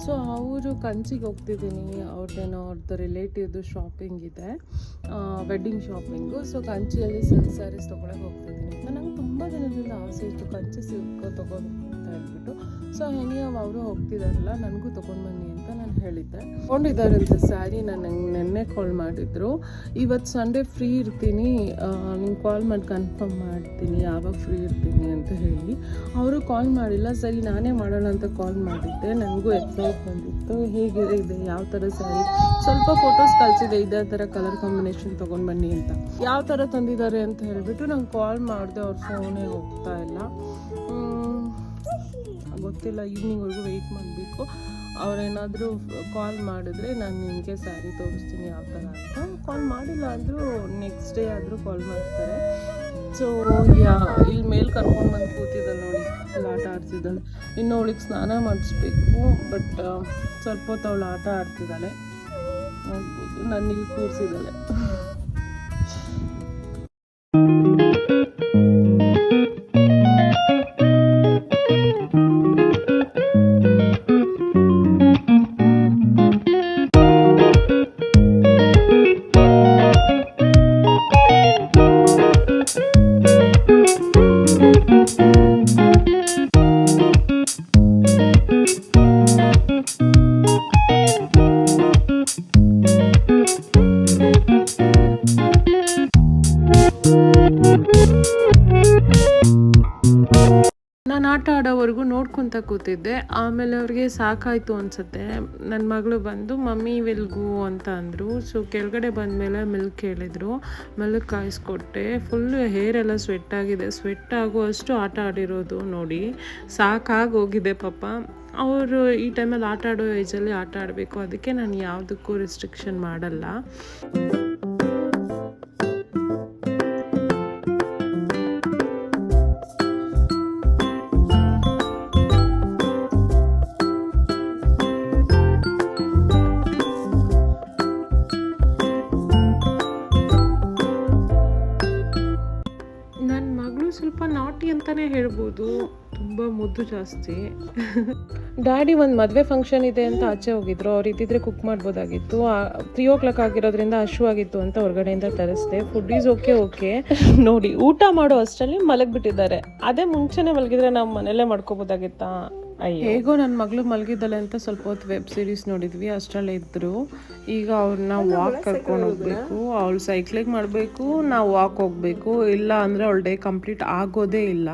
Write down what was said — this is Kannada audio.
ಸೊ ಅವರು ಕಂಚಿಗೆ ಹೋಗ್ತಿದ್ದೀನಿ. ಅವ್ರದ್ದು ರಿಲೇಟಿವ್ದು ಶಾಪಿಂಗ್ ಇದೆ, ವೆಡ್ಡಿಂಗ್ ಶಾಪಿಂಗು. ಸೊ ಕಂಚಿಯಲ್ಲಿ ಸಿಲ್ಕ್ ಸ್ಯಾರೀಸ್ ತೊಗೊಳಕ್ಕೆ ಹೋಗ್ತಿದ್ದೀನಿ. ನನಗೆ ತುಂಬ ದಿನದಿಂದ ಆಸೆ ಇತ್ತು ಕಂಚಿ ಸಿಲ್ಕ್ ತೊಗೋಬೇಕು ಅಂತ ಹೇಳ್ಬಿಟ್ಟು. ಸೊ ಹೆನಿಯವ್ ಅವರು ಹೋಗ್ತಿದ್ದಾರಲ್ಲ, ನನಗೂ ತೊಗೊಂಡು ಬನ್ನಿ ಅಂತ ನಾನು ಹೇಳಿದ್ದೆ. ತೊಗೊಂಡಿದ್ದಾರಂತೆ ಸ್ಯಾರಿ. ನನಗೆ ನೆನ್ನೆ ಕಾಲ್ ಮಾಡಿದ್ರು, ಇವತ್ತು ಸಂಡೇ ಫ್ರೀ ಇರ್ತೀನಿ, ನಿಂಗೆ ಕಾಲ್ ಮಾಡಿ ಕನ್ಫರ್ಮ್ ಮಾಡ್ತೀನಿ ಯಾವಾಗ ಫ್ರೀ ಇರ್ತೀನಿ ಅಂತ ಹೇಳಿ. ಅವರು ಕಾಲ್ ಮಾಡಿಲ್ಲ. ಸರಿ ನಾನೇ ಮಾಡೋಣ ಅಂತ ಕಾಲ್ ಮಾಡಿದ್ದೆ. ನನಗೂ ಎಕ್ಸೈಟ್ ಬಂದಿತ್ತು, ಹೇಗಿದೆ ಇದೆ, ಯಾವ ಥರ ಸ್ಯಾರಿ, ಸ್ವಲ್ಪ ಫೋಟೋಸ್ ಕಳಿಸಿದೆ, ಇದೇ ಥರ ಕಲರ್ ಕಾಂಬಿನೇಷನ್ ತೊಗೊಂಡು ಬನ್ನಿ ಅಂತ. ಯಾವ ಥರ ತಂದಿದ್ದಾರೆ ಅಂತ ಹೇಳಿಬಿಟ್ಟು ನಂಗೆ ಕಾಲ್ ಮಾಡಿದೆ. ಅವ್ರ ಫೋನೇ ಹೋಗ್ತಾ ಇಲ್ಲ, ಗೊತ್ತಿಲ್ಲ. ಈವ್ನಿಂಗ್ವರೆಗೂ ವೆಯ್ಟ್ ಮಾಡಬೇಕು. ಅವರೇನಾದರೂ ಕಾಲ್ ಮಾಡಿದ್ರೆ ನಾನು ನಿಮಗೆ ಸ್ಯಾರಿ ತೋರಿಸ್ತೀನಿ ಯಾವ ಥರ ಅಂತ. ಕಾಲ್ ಮಾಡಿಲ್ಲ ಅಂದರೂ ನೆಕ್ಸ್ಟ್ ಡೇ ಆದರೂ ಕಾಲ್ ಮಾಡ್ತಾರೆ. ಸೊ ಇಲ್ಲಿ ಮೇಲೆ ಕರ್ಕೊಂಡು ಬಂದು ಕೂತಿದ್ದಾಳೆ ನೋಡಿ, ಅಲ್ಲಿ ಆಟ ಆಡ್ತಿದ್ದಾಳೆ. ಇನ್ನು ಅವಳಿಗೆ ಸ್ನಾನ ಮಾಡಿಸ್ಬೇಕು, ಬಟ್ ಸ್ವಲ್ಪ ಹೊತ್ತು ಅವಳು ಆಟ ಆಡ್ತಿದ್ದಾಳೆ. ನೋಡ್ಬೋದು, ನಾನು ಇಲ್ಲಿ ಕೂರಿಸಿದ್ದಾಳೆ. ನಾನು ಆಟ ಆಡೋವರೆಗೂ ನೋಡ್ಕೊತ ಕೂತಿದ್ದೆ. ಆಮೇಲೆ ಅವ್ರಿಗೆ ಸಾಕಾಯಿತು ಅನಿಸುತ್ತೆ. ನನ್ನ ಮಗಳು ಬಂದು ಮಮ್ಮಿ ವಿಲ್ಗು ಅಂತ ಅಂದರು. ಸೊ ಕೆಳಗಡೆ ಬಂದಮೇಲೆ ಮಿಲ್ಕ್ ಕೇಳಿದ್ರು, ಮಿಲ್ಕ್ ಕಾಯಿಸ್ಕೊಟ್ಟೆ. ಫುಲ್ಲು ಹೇರ್ ಎಲ್ಲ ಸ್ವೆಟ್ ಆಗಿದೆ. ಸ್ವೆಟ್ ಆಗುವಷ್ಟು ಆಟ ಆಡಿರೋದು ನೋಡಿ, ಸಾಕಾಗಿ ಹೋಗಿದೆ ಪಾಪ. ಅವರು ಈ ಟೈಮಲ್ಲಿ ಆಟ ಆಡೋ ಏಜಲ್ಲಿ ಆಟ ಆಡಬೇಕು, ಅದಕ್ಕೆ ನಾನು ಯಾವುದಕ್ಕೂ ರೆಸ್ಟ್ರಿಕ್ಷನ್ ಮಾಡಲ್ಲ. ಸ್ವಲ್ಪ ನಾಟಿ ಅಂತಲೇ ಹೇಳ್ಬೋದು, ತುಂಬ ಮುದ್ದು ಜಾಸ್ತಿ. ಡ್ಯಾಡಿ ಒಂದು ಮದುವೆ ಫಂಕ್ಷನ್ ಇದೆ ಅಂತ ಆಚೆ ಹೋಗಿದ್ರು. ಅವ್ರು ಇದ್ದಿದ್ರೆ ಕುಕ್ ಮಾಡ್ಬೋದಾಗಿತ್ತು. 3 o'clock ಆಗಿರೋದ್ರಿಂದ ಹಶುವಾಗಿತ್ತು ಅಂತ ಹೊರಗಡೆಯಿಂದ ತರಿಸ್ದೆ. ಫುಡ್ ಈಸ್ ಓಕೆ ನೋಡಿ, ಊಟ ಮಾಡೋ ಅಷ್ಟರಲ್ಲಿ ಮಲಗಿಬಿಟ್ಟಿದ್ದಾರೆ. ಅದೇ ಮುಂಚೆನೇ ಮಲಗಿದ್ರೆ ನಾವು ಮನೆಯಲ್ಲೇ ಮಾಡ್ಕೋಬೋದಾಗಿತ್ತಾ. ಹೇಗೋ ನನ್ನ ಮಗಳು ಮಲಗಿದ್ದಾಳೆ ಅಂತ ಸ್ವಲ್ಪ ಹೊತ್ತು ವೆಬ್ ಸೀರೀಸ್ ನೋಡಿದ್ವಿ, ಅಷ್ಟರಲ್ಲೇ ಇದ್ದರು. ಈಗ ಅವ್ರನ್ನ ವಾಕ್ ಕರ್ಕೊಂಡು ಹೋಗ್ಬೇಕು. ಅವಳು ಸೈಕ್ಲಿಂಗ್ ಮಾಡಬೇಕು, ನಾವು ವಾಕ್ ಹೋಗಬೇಕು. ಇಲ್ಲ ಅಂದರೆ ಅವಳ ಡೇ ಕಂಪ್ಲೀಟ್ ಆಗೋದೇ ಇಲ್ಲ.